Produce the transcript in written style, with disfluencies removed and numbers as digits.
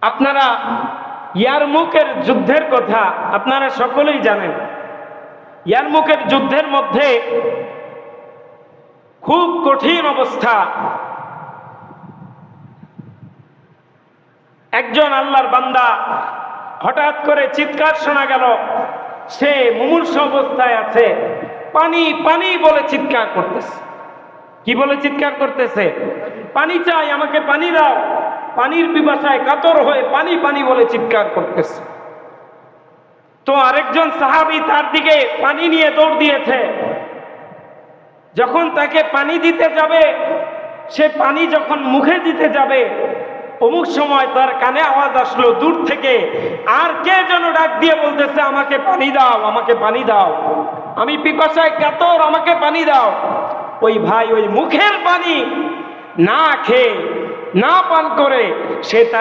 আপনারা ইয়ারমুকের যুদ্ধের কথা আপনারা সকলেই জানেন। ইয়ারমুকের যুদ্ধের মধ্যে খুব কঠিন অবস্থা। একজন আল্লাহর বান্দা হঠাৎ করে চিৎকার শোনা গেল, সে মুমূর্ষ অবস্থায় আছে, পানি পানি বলে চিৎকার করতেছে। কি বলে চিৎকার করতেছে? পানি চাই, আমাকে পানি দাও। পানির পিপাসায় কাতর হয়ে পানি পানি বলে চিৎকার করতেছে। তো আরেকজন সাহাবী তার দিকে পানি নিয়ে দৌড় দিয়েছে। যখন তাকে পানি দিতে যাবে, সে পানি যখন মুখে দিতে যাবে, অমুক সময় তার কানে আওয়াজ আসলো দূর থেকে, আর কে যেন ডাক দিয়ে বলতেছে, আমাকে পানি দাও, আমাকে পানি দাও, আমি পিপাসায় কাতর, আমাকে পানি দাও। ওই ভাই ওই মুখের পানি না খেয়ে না পান করে সে তার